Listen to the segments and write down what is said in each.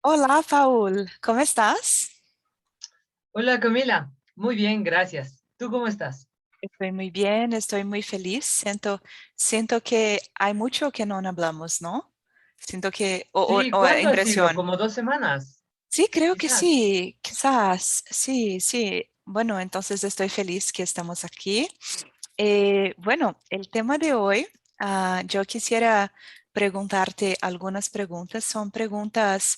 Hola, Paul, ¿cómo estás? Hola Camila, muy bien, gracias. ¿Tú cómo estás? Estoy muy bien, estoy muy feliz. Siento que hay mucho que no hablamos, ¿no? Siento que, Sí, o ¿cuánto ha sido? impresión. ¿Como 2 semanas? Sí, creo que Quizás. sí, quizás, sí, sí. Bueno, entonces estoy feliz que estamos aquí. Bueno, el tema de hoy, yo quisiera preguntarte algunas preguntas. Son preguntas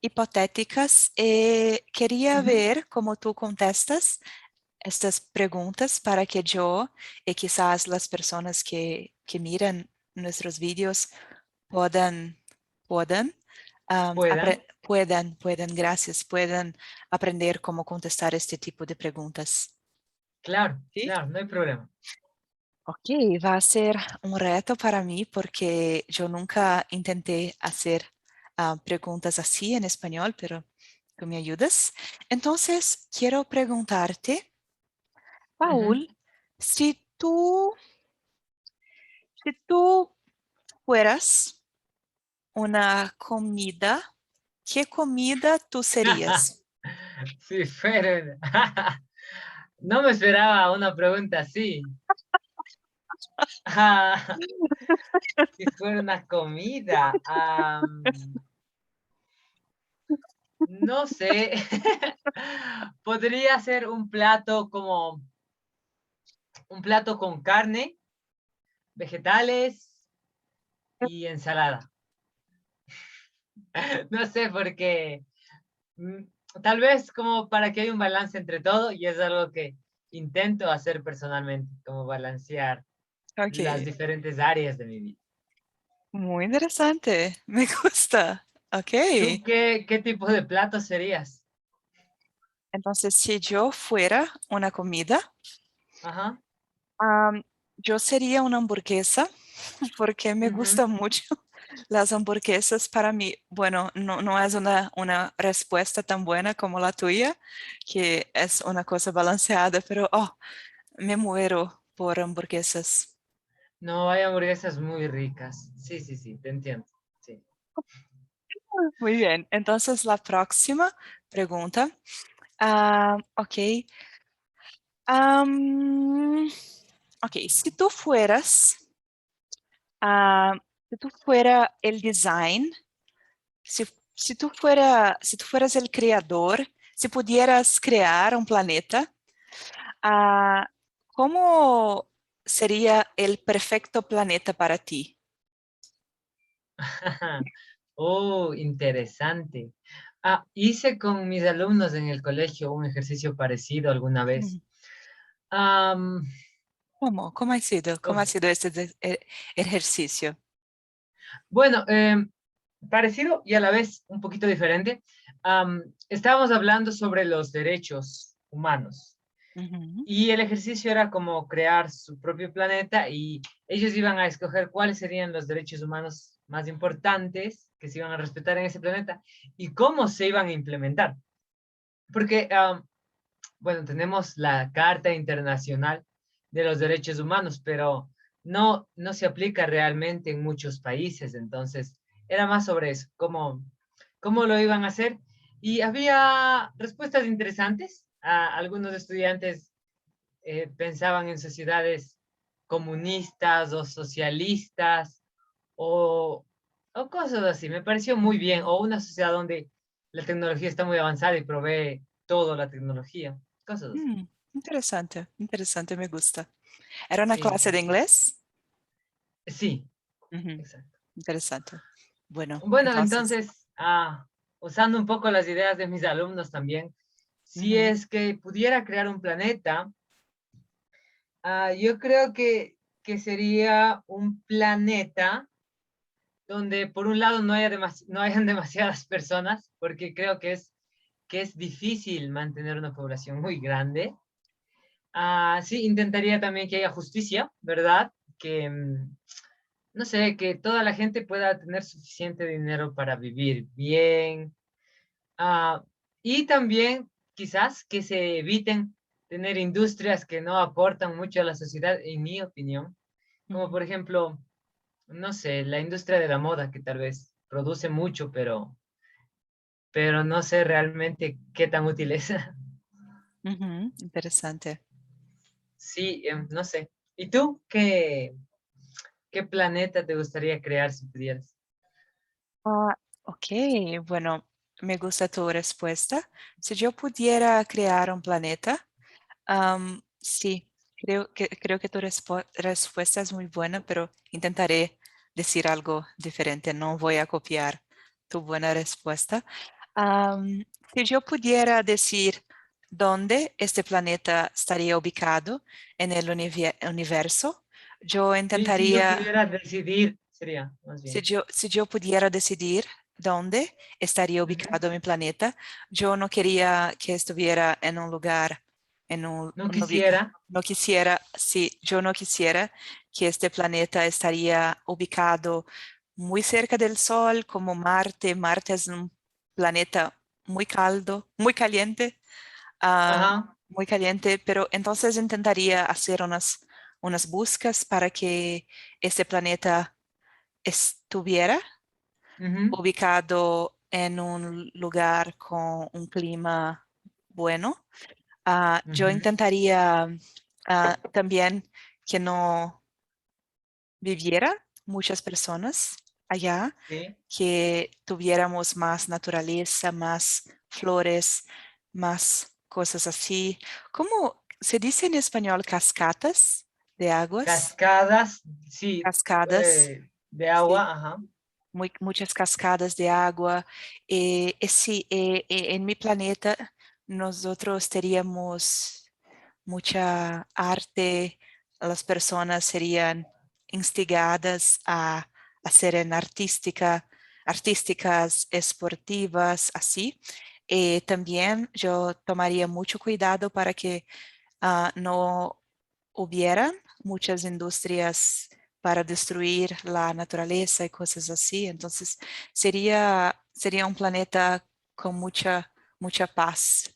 hipotéticas. Quería Ujú. ver cómo tú contestas estas preguntas para que yo y quizás las personas que miran nuestros vídeos puedan, puedan, ¿Puedan? gracias, puedan aprender cómo contestar este tipo de preguntas. Claro, ¿Sí? claro, no hay problema. Ok, va a ser un reto para mí porque yo nunca intenté hacer preguntas así en español, pero tú me ayudas. Entonces, quiero preguntarte, Ujú. Paul, si tú, si tú fueras una comida, ¿qué comida tú serías? Sí, fueron. No me esperaba una pregunta así. Si fuera una comida. No sé. Podría ser un plato como un plato con carne, vegetales y ensalada. No sé por qué. Mm, Tal vez como para que haya un balance entre todo y es algo que intento hacer personalmente, como balancear las Ok, diferentes áreas de mi vida. muy interesante, me gusta. Ok, ¿Tú qué tipo de plato serías? entonces si yo fuera una comida, Ajá. am, yo sería una hamburguesa porque me Ujú. gusta mucho las hamburguesas para mí. Bueno, no es una respuesta tan buena como la tuya, que es una cosa balanceada, pero oh, me muero por hamburguesas. No, hay hamburguesas muy ricas. Sí, sí, sí, te entiendo. Sí. Muy bien, entonces la próxima pregunta. Ok. am, ok, ah, si tú fuera el design, si, si tú fueras el creador, si pudieras crear un planeta, ah, ¿cómo sería el perfecto planeta para ti? Oh, interesante. Hice con mis alumnos en el colegio un ejercicio parecido alguna vez. Mm, Am, ¿Cómo? ¿Cómo ha sido? ¿Cómo ha uf, sido este ejercicio? bueno, parecido y a la vez un poquito diferente. Estábamos hablando sobre los derechos humanos Ujú, y el ejercicio era como crear su propio planeta y ellos iban a escoger cuáles serían los derechos humanos más importantes que se iban a respetar en ese planeta y cómo se iban a implementar. Porque, bueno, tenemos la Carta Internacional de los Derechos Humanos, pero no se aplica realmente en muchos países. Entonces, era más sobre eso, cómo lo iban a hacer. Y había respuestas interesantes. Algunos estudiantes pensaban en sociedades comunistas o socialistas o, o cosas así. Me pareció muy bien. ujú. O una sociedad donde la tecnología está muy avanzada y provee toda la tecnología. Cosas así. Mm, interesante, interesante, me gusta. ¿Era una Sí, clase sí, de sí. inglés? Sí, Ujú, exacto. interesante. Bueno, Bueno, entonces, entonces, usando un poco las ideas de mis alumnos también, si ujú, es que pudiera crear un planeta, yo creo que sería un planeta donde por un lado no hayan demasiadas personas, porque creo que es difícil mantener una población muy grande. Sí, intentaría también que haya justicia, ¿verdad? Que, no sé, que toda la gente pueda tener suficiente dinero para vivir bien. Ah, y también quizás que se eviten tener industrias que no aportan mucho a la sociedad, en mi opinión, como ujú. por ejemplo, no sé, la industria de la moda, que tal vez produce mucho, pero no sé realmente qué tan útil es. Interesante. Sí, no sé. ¿Y tú qué planeta te gustaría crear si pudieras? Ok, bueno, me gusta tu respuesta. Si yo pudiera crear un planeta, sí, creo que tu respuesta es muy buena, pero intentaré decir algo diferente. No voy a copiar tu buena respuesta. Am, si yo pudiera decir dónde este planeta estaría ubicado en el universo, yo Si yo intentaría, pudiera decidir, sería más bien. si yo pudiera decidir dónde estaría Ujú. ubicado mi planeta, yo no quería que estuviera en un lugar, No quisiera. no quisiera, sí, yo no quisiera que este planeta estaría ubicado muy cerca del Sol, como Marte. Marte es un planeta muy caldo, ah, Ajá. muy caliente, pero entonces intentaría hacer unas búsquedas para que este planeta estuviera Ujú, ubicado en un lugar con un clima bueno. Yo ujú. intentaría también que no viviera muchas personas allá, Sí. que tuviéramos más naturaleza, más flores, más cosas así. ¿Cómo se dice en español cascadas de aguas? Cascadas, sí, Cascadas, de sí. agua, ajá. Muchas cascadas de agua. Sí, en mi planeta nosotros teríamos mucha arte, las personas serían instigadas a ser artísticas, esportivas, así. También yo tomaría mucho cuidado para que no hubieran muchas industrias para destruir la naturaleza y cosas así. Entonces, sería un planeta con mucha paz,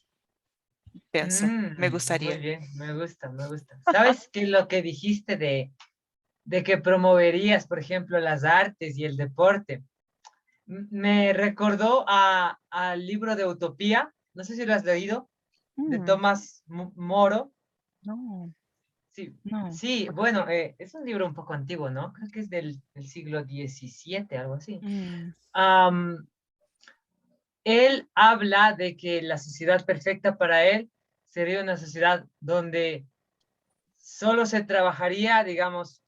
pienso. Me Muy gustaría. bien, me gusta, me gusta. ¿Sabes que lo que dijiste de que promoverías, por ejemplo, las artes y el deporte? Me recordó al libro de Utopía, no sé si lo has leído, de Mm, Tomás Moro. no, Sí, no. sí, bueno, Utopía. es un libro un poco antiguo, ¿no? Creo que es del siglo XVII, algo así. Mm, Am, Él habla de que la sociedad perfecta para él sería una sociedad donde solo se trabajaría, digamos,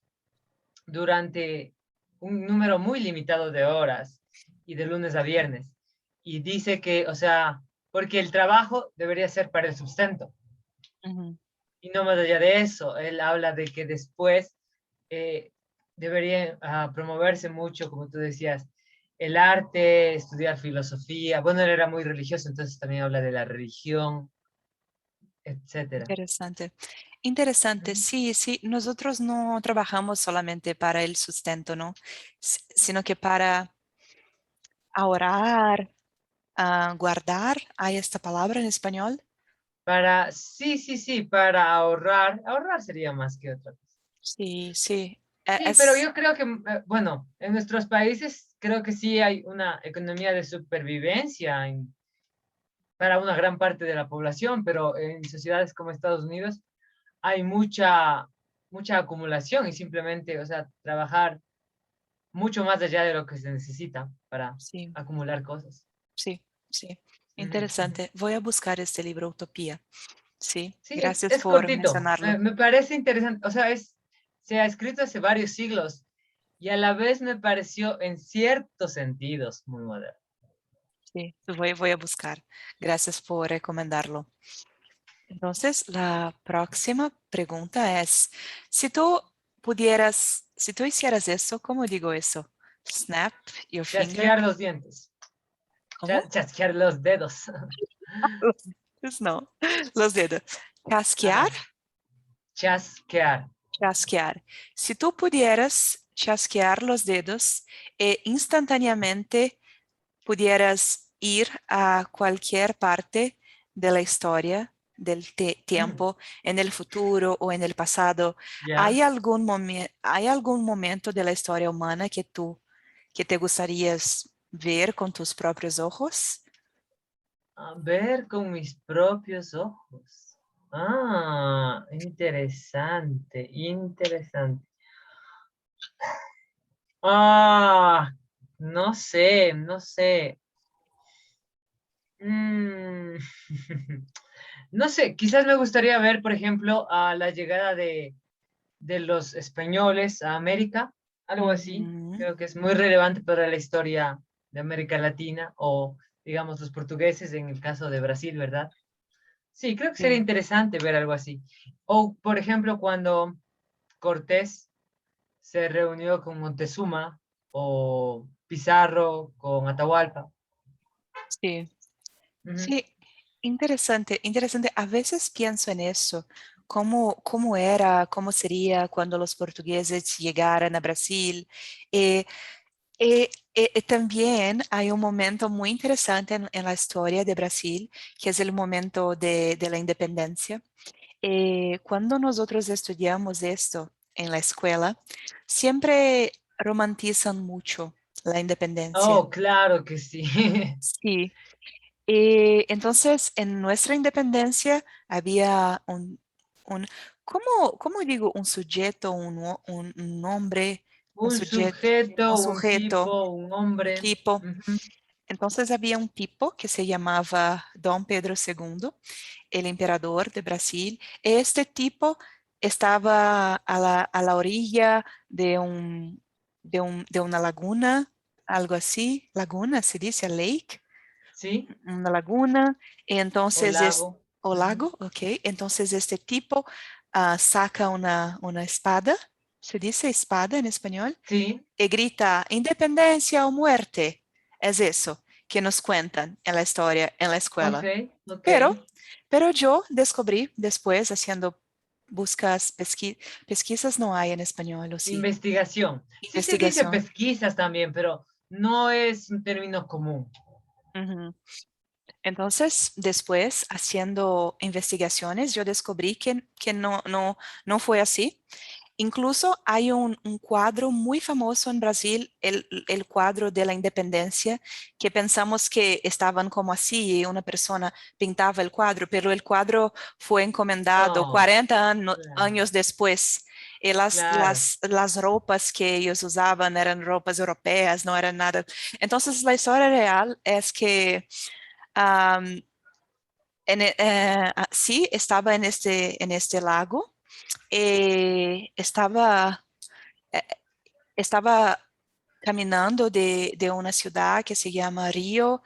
durante un número muy limitado de horas y de lunes a viernes. Y dice que, o sea, porque el trabajo debería ser para el sustento. ujú. Y no más allá de eso, él habla de que después eh, debería promoverse mucho, como tú decías, el arte, estudiar filosofía. Bueno, él era muy religioso, entonces también habla de la religión, etcétera. Interesante. Interesante. Ujú. Sí, sí. Nosotros no trabajamos solamente para el sustento, ¿no? Sino que para ahorrar, guardar. ¿Hay esta palabra en español? Sí, sí, sí, para ahorrar sería más que otra cosa. Sí, sí. Sí, pero yo creo que, bueno, en nuestros países creo que sí hay una economía de supervivencia para una gran parte de la población, pero en sociedades como Estados Unidos hay mucha acumulación y simplemente, o sea, trabajar mucho más allá de lo que se necesita para Sí, acumular cosas. sí, sí. Ujú, ujú. Interesante. Voy a buscar este libro Utopía. Sí, Sí, gracias es por cortito, mencionarlo. me parece interesante, o sea, se ha escrito hace varios siglos y a la vez me pareció en ciertos sentidos muy moderno. Sí, voy a buscar. Gracias por recomendarlo. Entonces, la próxima pregunta es, si tú hicieras eso, ¿cómo digo eso? Snap your finger. Chasquear los dientes, ¿Cómo? chasquear los dedos. Los dedos, no, los dedos. Chasquear, Ajá, chasquear. chasquear. Si tú pudieras chasquear los dedos e instantáneamente pudieras ir a cualquier parte de la historia, del Mm, tiempo, en el futuro o en el pasado, ya. ¿hay algún momento de la historia humana que te gustarías ver con tus propios ojos? A ver con mis propios ojos. Ah, interesante, interesante. Ah, no sé, no sé. Mm, no sé, quizás me gustaría ver, por ejemplo, a la llegada de los españoles a América, algo así. Ujú, Creo que es muy relevante para la historia de América Latina o, digamos, los portugueses en el caso de Brasil, ¿verdad? Sí, creo que sería sí. interesante ver algo así. O, por ejemplo, cuando Cortés se reunió con Montezuma o Pizarro con Atahualpa. Sí. Ujú. Sí, interesante, interesante. A veces pienso en eso, cómo era, cómo sería cuando los portugueses llegaran a Brasil. Eh, también hay un momento muy interesante en la historia de Brasil, que es el momento de la independencia. Cuando nosotros estudiamos esto en la escuela, siempre romantizan mucho la independencia. Oh, claro que sí. Sí. Entonces, en nuestra independencia había un ¿cómo digo? Un sujeto, un nombre, un Un sujeto, sujeto, un un sujeto, tipo, un un hombre. tipo. Ujú. Entonces había un tipo que se llamaba Dom Pedro II, el emperador de Brasil. Este tipo estaba a la orilla de una laguna, algo así, laguna, se dice lake, Sí, una laguna, o entonces lago. o Ujú. lago, ok, entonces este tipo saca una espada, se dice espada en español, Sí, y grita, independencia o muerte. Es eso que nos cuentan en la historia, en la ok, escuela. ok. Pero, pero yo descubrí después, haciendo buscas, pesquisas no hay en español, ¿o sí? Investigación. Sí se dice Investigación. pesquisas también, pero no es un término común. Ujú. Entonces, después, haciendo investigaciones, yo descubrí que no fue así. Incluso hay un cuadro muy famoso en Brasil, el cuadro de la independencia, que pensamos que estaban como así, y una persona pintaba el cuadro, pero el cuadro fue encomendado No, 40 claro, años después. Y claro. las ropas que ellos usaban eran ropas europeas, no eran nada. Entonces, la historia real es que am, sí, estaba en este lago. Estaba eh, estaba caminando de una ciudad que se llama Río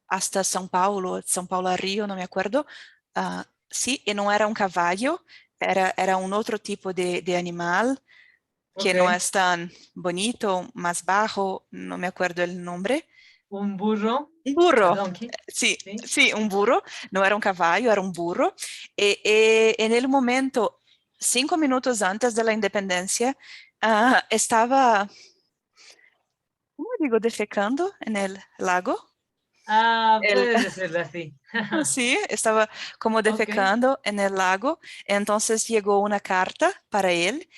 hasta São Paulo a Río, no me acuerdo. Sí, y no era un caballo, era un otro tipo de animal que Ok. no es tan bonito, más bajo, no me acuerdo el nombre. Un burro, Un a burro, donkey. sí, Sí. sí, un burro, no era un caballo, era un burro. En el momento, 5 minutos antes de la independencia, estaba, ¿cómo digo? Defecando en el lago. Ah, El, puedes decirlo así. sí, estaba como Ok. defecando en el lago. Entonces llegó una carta para él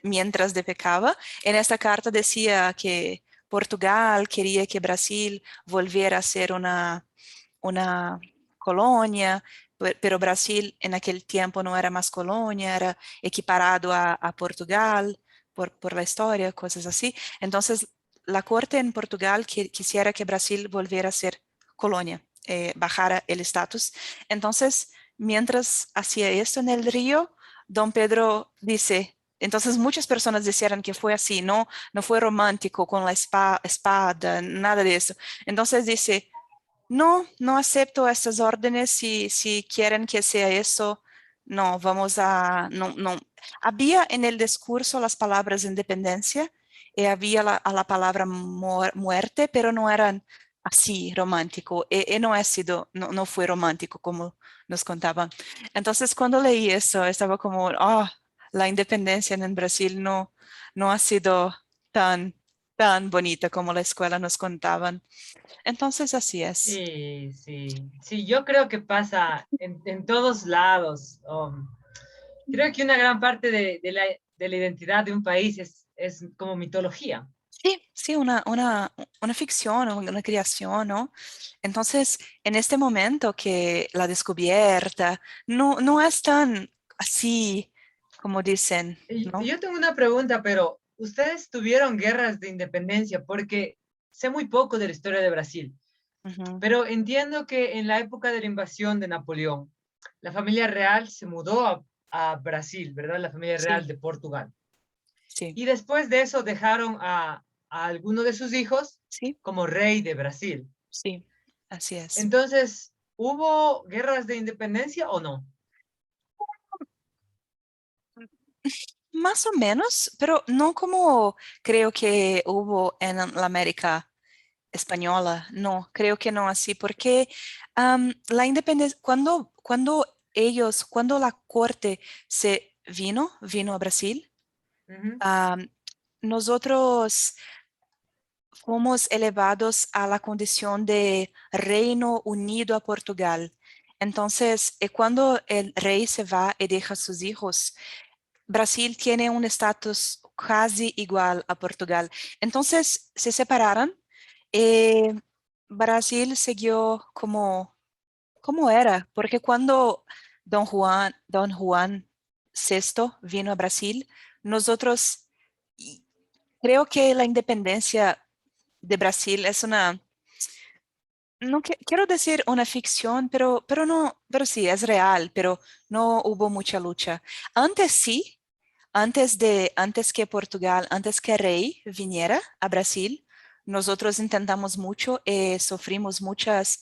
mientras defecaba. En esta carta decía que Portugal quería que Brasil volviera a ser una colonia, pero Brasil en aquel tiempo no era más colonia, era equiparado a Portugal por la historia, cosas así. Entonces, la corte en Portugal quisiera que Brasil volviera a ser colonia, bajara el estatus. Entonces, mientras hacía esto en el río, don Pedro dice, entonces muchas personas decían que fue así, no fue romántico con la espada, nada de eso. Entonces dice, no acepto estas órdenes. Si quieren que sea eso, no, no. Había en el discurso las palabras independencia y había a la palabra muerte, pero no eran así romántico. Y no ha sido, no fue romántico como nos contaban. Entonces, cuando leí eso, estaba como, la independencia en Brasil no ha sido tan, tan bonita como la escuela nos contaban. Entonces así es. Sí, sí. Sí, yo creo que pasa en todos lados. Creo que una gran parte de la identidad de un país es como mitología. Sí, sí, una ficción, una creación, ¿no? Entonces, en este momento que la descubierta no es tan así como dicen, Y ¿no? yo tengo una pregunta, pero ustedes tuvieron guerras de independencia porque sé muy poco de la historia de Brasil, Ujú. pero entiendo que en la época de la invasión de Napoleón, la familia real se mudó a Brasil, ¿verdad? La familia real Sí, de Portugal. sí, Y después de eso dejaron a alguno de sus hijos sí, como rey de Brasil. sí, así es. Entonces, ¿hubo guerras de independencia o no? Más o menos, pero no como creo que hubo en la América española, no, creo que no así, porque la independencia, cuando la corte vino a Brasil, Ujú, nosotros fomos elevados a la condición de Reino Unido a Portugal. Entonces, cuando el rey se va y deja a sus hijos, Brasil tiene un estatus casi igual a Portugal. Entonces se separaron. eh, Brasil siguió como era, porque cuando Don Juan VI vino a Brasil, nosotros, y creo que la independencia de Brasil es no quiero decir una ficción, pero no, pero sí, es real, pero no hubo mucha lucha. Antes sí, antes que Portugal, antes que Rey viniera a Brasil, nosotros intentamos mucho y sufrimos muchas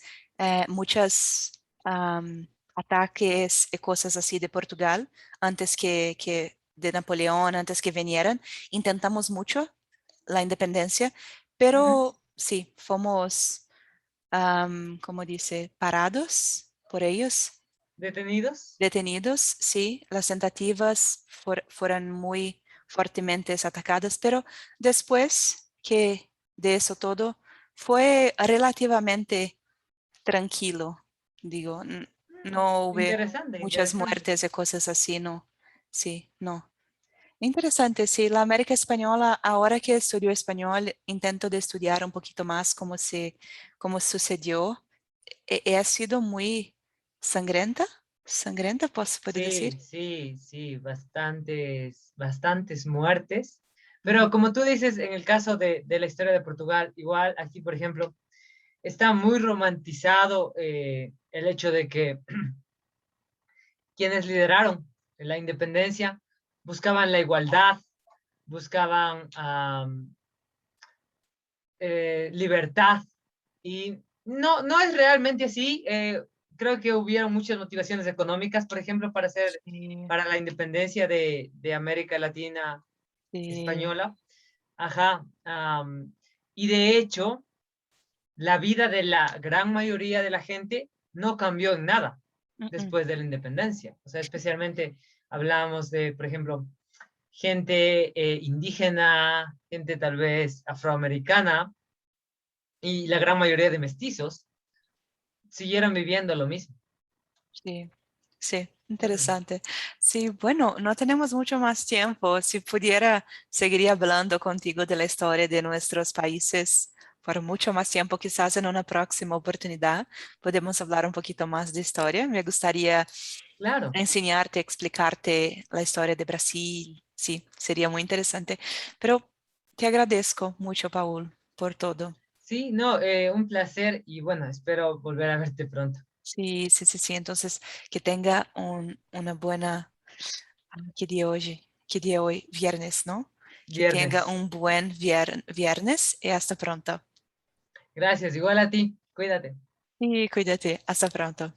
ataques y cosas así de Portugal, antes que de Napoleón, antes que vinieran. Intentamos mucho la independencia, ujú. pero sí, fuimos, como dice, parados por ellos. ¿Detenidos? Detenidos, sí, las tentativas fueron muy fuertemente atacadas, pero después que de eso todo fue relativamente tranquilo, digo, no hubo Interesante, muchas interesante. muertes y cosas así, no, sí, no. Interesante, sí, la América Española, ahora que estudio español, intento de estudiar un poquito más cómo sucedió. Ha sido muy sangrienta, sangrienta, puedo decir. Sí, sí, sí, bastantes muertes. Pero Ujú. como tú dices, en el caso de la historia de Portugal, igual aquí, por ejemplo, está muy romantizado el hecho de que quienes lideraron la independencia buscaban la igualdad, buscaban libertad y no es realmente así. Creo que hubieron muchas motivaciones económicas, por ejemplo, Sí, para la independencia de América Latina sí. española. Ajá. Y de hecho, la vida de la gran mayoría de la gente no cambió en nada Mm, mm. después de la independencia. O sea, especialmente hablamos de, por ejemplo, gente indígena, gente tal vez afroamericana y la gran mayoría de mestizos siguieron viviendo lo mismo. Sí, sí, Mm. interesante. Sí, bueno, no tenemos mucho más tiempo. Si pudiera, seguiría hablando contigo de la historia de nuestros países por mucho más tiempo, quizás en una próxima oportunidad podemos hablar un poquito más de historia. Me gustaría Claro, enseñarte, explicarte la historia de Brasil. Sí, sería muy interesante. Pero te agradezco mucho, Paul, por todo. sí, no, un placer y bueno, espero volver a verte pronto. Sí, sí, sí, sí. Entonces, que tenga una buena, ¿qué día hoy? ¿Qué día hoy? Viernes, ¿no? Que tenga Viernes. un buen viernes y hasta pronto. Gracias, igual a ti. Cuídate. Y cuídate. Hasta pronto.